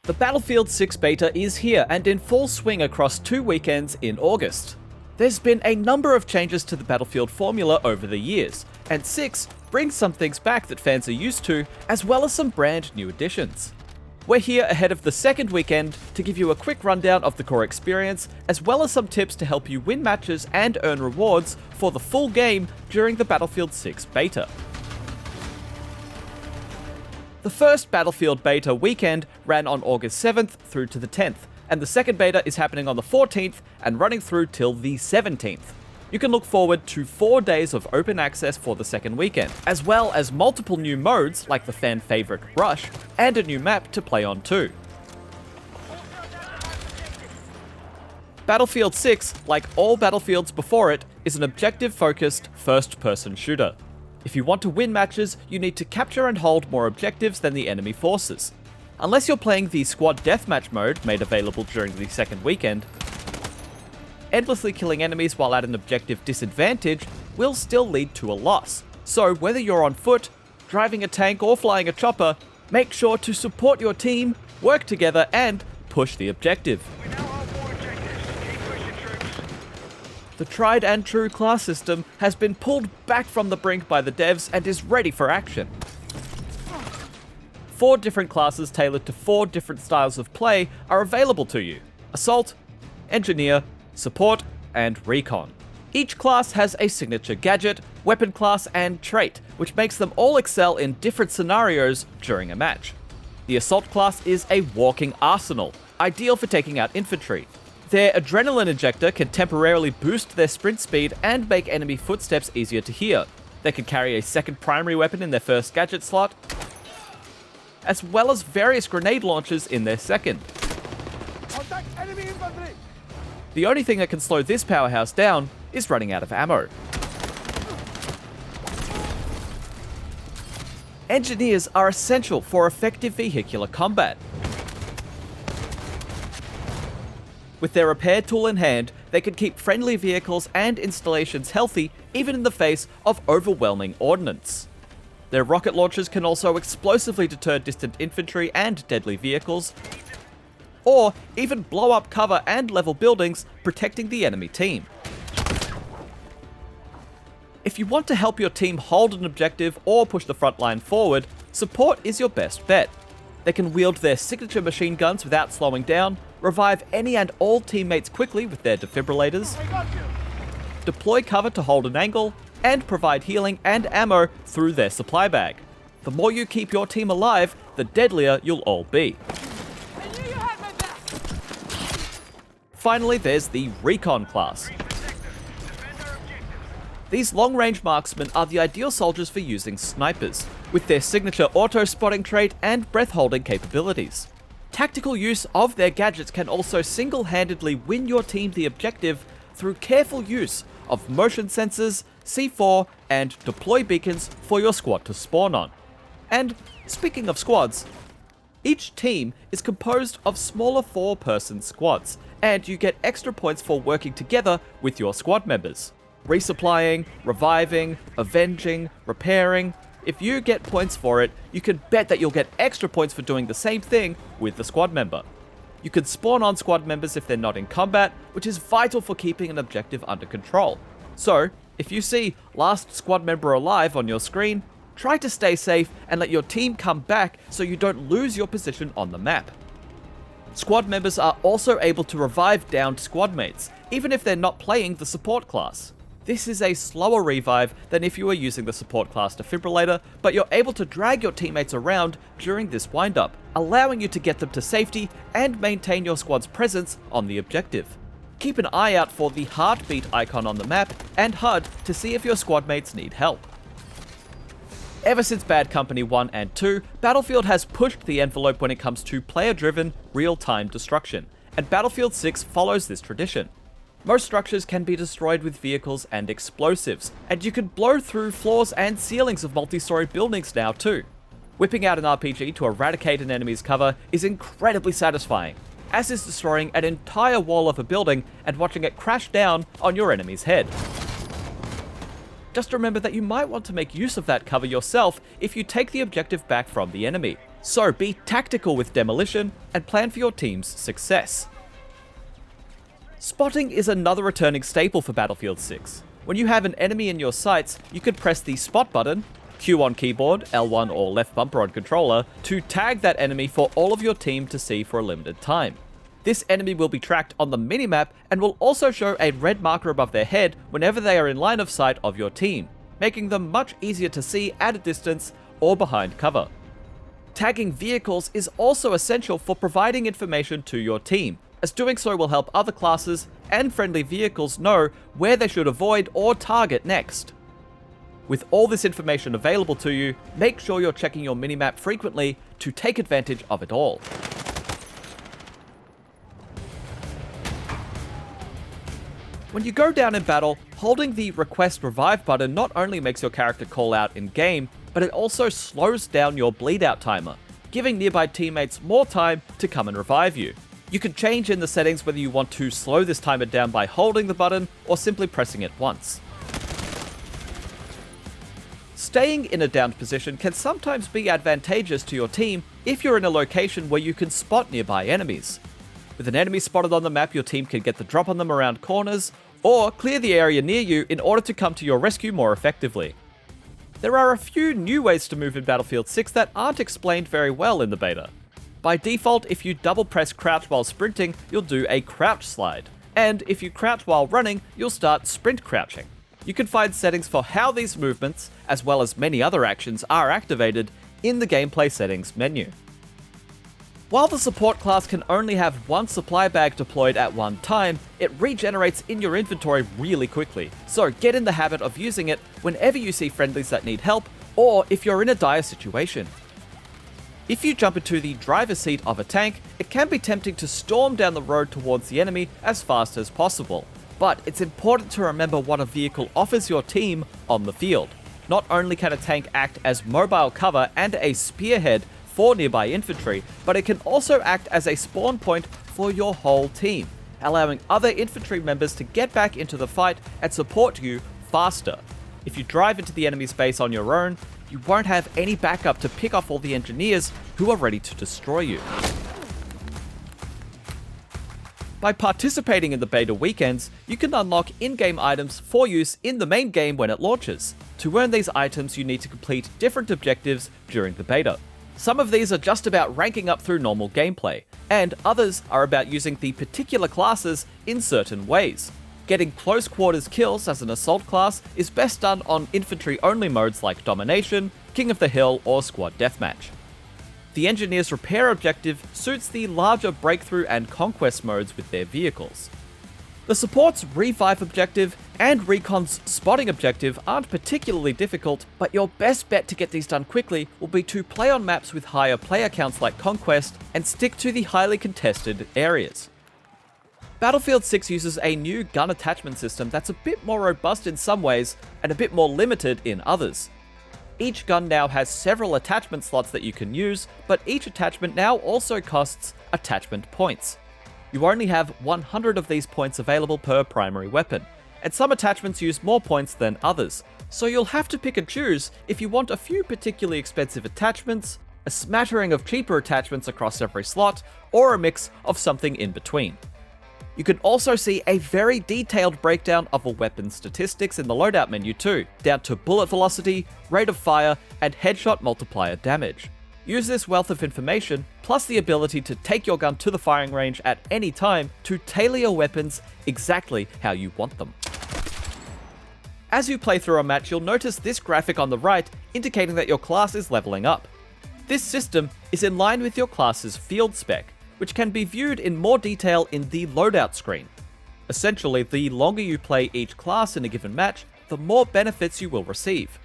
The Battlefield 6 beta is here and in full swing across 2 weekends in August. There's been a number of changes to the Battlefield formula over the years, and 6 brings some things back that fans are used to, as well as some brand new additions. We're here ahead of the second weekend to give you a quick rundown of the core experience, as well as some tips to help you win matches and earn rewards for the full game during the Battlefield 6 beta. The first Battlefield beta weekend ran on August 7th through to the 10th, and the second beta is happening on the 14th and running through till the 17th. You can look forward to 4 days of open access for the second weekend, as well as multiple new modes like the fan favorite Rush, and a new map to play on too. Battlefield 6, like all Battlefields before it, is an objective-focused first-person shooter. If you want to win matches, you need to capture and hold more objectives than the enemy forces. Unless you're playing the squad deathmatch mode made available during the second weekend, endlessly killing enemies while at an objective disadvantage will still lead to a loss. So whether you're on foot, driving a tank or flying a chopper, make sure to support your team, work together and push the objective. The tried and true class system has been pulled back from the brink by the devs and is ready for action. 4 different classes tailored to 4 different styles of play are available to you: Assault, Engineer, Support, and Recon. Each class has a signature gadget, weapon class, and trait, which makes them all excel in different scenarios during a match. The Assault class is a walking arsenal, ideal for taking out infantry. Their adrenaline injector can temporarily boost their sprint speed and make enemy footsteps easier to hear. They can carry a second primary weapon in their first gadget slot, as well as various grenade launchers in their second. Contact enemy infantry! The only thing that can slow this powerhouse down is running out of ammo. Engineers are essential for effective vehicular combat. With their repair tool in hand, they can keep friendly vehicles and installations healthy even in the face of overwhelming ordnance. Their rocket launchers can also explosively deter distant infantry and deadly vehicles, or even blow up cover and level buildings, protecting the enemy team. If you want to help your team hold an objective or push the front line forward, Support is your best bet. They can wield their signature machine guns without slowing down, revive any and all teammates quickly with their defibrillators, deploy cover to hold an angle, and provide healing and ammo through their supply bag. The more you keep your team alive, the deadlier you'll all be. Finally, there's the Recon Class. These long-range marksmen are the ideal soldiers for using snipers, with their signature auto-spotting trait and breath-holding capabilities. Tactical use of their gadgets can also single-handedly win your team the objective through careful use of motion sensors, C4, and deploy beacons for your squad to spawn on. And speaking of squads, each team is composed of smaller 4-person squads, and you get extra points for working together with your squad members. Resupplying, reviving, avenging, repairing. If you get points for it, you can bet that you'll get extra points for doing the same thing with the squad member. You can spawn on squad members if they're not in combat, which is vital for keeping an objective under control. So, if you see last squad member alive on your screen, try to stay safe and let your team come back so you don't lose your position on the map. Squad members are also able to revive downed squad mates, even if they're not playing the support class. This is a slower revive than if you were using the support class defibrillator, but you're able to drag your teammates around during this windup, allowing you to get them to safety and maintain your squad's presence on the objective. Keep an eye out for the heartbeat icon on the map and HUD to see if your squad mates need help. Ever since Bad Company 1 and 2, Battlefield has pushed the envelope when it comes to player-driven, real-time destruction, and Battlefield 6 follows this tradition. Most structures can be destroyed with vehicles and explosives, and you can blow through floors and ceilings of multi-story buildings now too. Whipping out an RPG to eradicate an enemy's cover is incredibly satisfying, as is destroying an entire wall of a building and watching it crash down on your enemy's head. Just remember that you might want to make use of that cover yourself if you take the objective back from the enemy, So be tactical with demolition and plan for your team's success. Spotting is another returning staple for Battlefield 6. When you have an enemy in your sights, you can press the spot button, Q on keyboard, L1 or left bumper on controller, to tag that enemy for all of your team to see for a limited time. This enemy will be tracked on the minimap and will also show a red marker above their head whenever they are in line of sight of your team, making them much easier to see at a distance or behind cover. Tagging vehicles is also essential for providing information to your team, as doing so will help other classes and friendly vehicles know where they should avoid or target next. With all this information available to you, make sure you're checking your minimap frequently to take advantage of it all. When you go down in battle, holding the Request Revive button not only makes your character call out in game, but it also slows down your Bleedout timer, giving nearby teammates more time to come and revive you. You can change in the settings whether you want to slow this timer down by holding the button or simply pressing it once. Staying in a downed position can sometimes be advantageous to your team if you're in a location where you can spot nearby enemies. With an enemy spotted on the map, your team can get the drop on them around corners, or clear the area near you in order to come to your rescue more effectively. There are a few new ways to move in Battlefield 6 that aren't explained very well in the beta. By default, if you double press crouch while sprinting, you'll do a crouch slide. And if you crouch while running, you'll start sprint crouching. You can find settings for how these movements, as well as many other actions, are activated in the gameplay settings menu. While the support class can only have one supply bag deployed at one time, it regenerates in your inventory really quickly, so get in the habit of using it whenever you see friendlies that need help, or if you're in a dire situation. If you jump into the driver's seat of a tank, it can be tempting to storm down the road towards the enemy as fast as possible, but it's important to remember what a vehicle offers your team on the field. Not only can a tank act as mobile cover and a spearhead for nearby infantry, but it can also act as a spawn point for your whole team, allowing other infantry members to get back into the fight and support you faster. If you drive into the enemy's base on your own, you won't have any backup to pick off all the engineers who are ready to destroy you. By participating in the beta weekends, you can unlock in-game items for use in the main game when it launches. To earn these items, you need to complete different objectives during the beta. Some of these are just about ranking up through normal gameplay, and others are about using the particular classes in certain ways. Getting close quarters kills as an assault class is best done on infantry-only modes like Domination, King of the Hill, or Squad Deathmatch. The Engineer's Repair objective suits the larger Breakthrough and Conquest modes with their vehicles. The Support's Revive objective and Recon's Spotting objective aren't particularly difficult, but your best bet to get these done quickly will be to play on maps with higher player counts like Conquest and stick to the highly contested areas. Battlefield 6 uses a new gun attachment system that's a bit more robust in some ways and a bit more limited in others. Each gun now has several attachment slots that you can use, but each attachment now also costs attachment points. You only have 100 of these points available per primary weapon, and some attachments use more points than others, so you'll have to pick and choose if you want a few particularly expensive attachments, a smattering of cheaper attachments across every slot, or a mix of something in between. You can also see a very detailed breakdown of a weapon's statistics in the loadout menu too, down to bullet velocity, rate of fire, and headshot multiplier damage. Use this wealth of information, plus the ability to take your gun to the firing range at any time to tailor your weapons exactly how you want them. As you play through a match, you'll notice this graphic on the right indicating that your class is leveling up. This system is in line with your class's field spec, which can be viewed in more detail in the loadout screen. Essentially, the longer you play each class in a given match, the more benefits you will receive.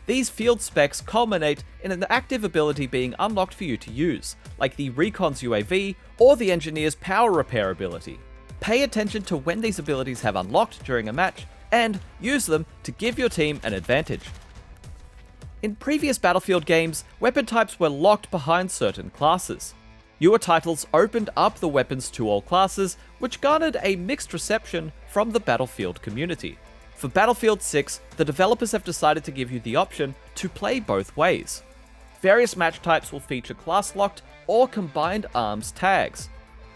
These field specs culminate in an active ability being unlocked for you to use, like the Recon's UAV or the Engineer's Power Repair ability. Pay attention to when these abilities have unlocked during a match, and use them to give your team an advantage. In previous Battlefield games, weapon types were locked behind certain classes. Newer titles opened up the weapons to all classes, which garnered a mixed reception from the Battlefield community. For Battlefield 6, the developers have decided to give you the option to play both ways. Various match types will feature class-locked or combined arms tags.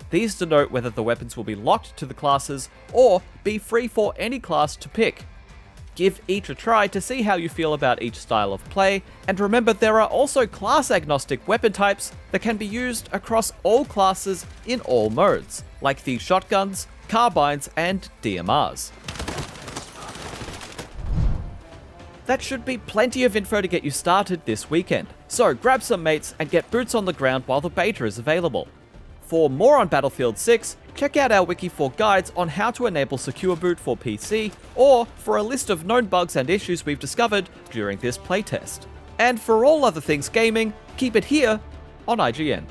These denote whether the weapons will be locked to the classes or be free for any class to pick. Give each a try to see how you feel about each style of play, and remember there are also class-agnostic weapon types that can be used across all classes in all modes, like the shotguns, carbines, and DMRs. That should be plenty of info to get you started this weekend, so grab some mates and get boots on the ground while the beta is available. For more on Battlefield 6, check out our wiki for guides on how to enable Secure Boot for PC, or for a list of known bugs and issues we've discovered during this playtest. And for all other things gaming, keep it here on IGN.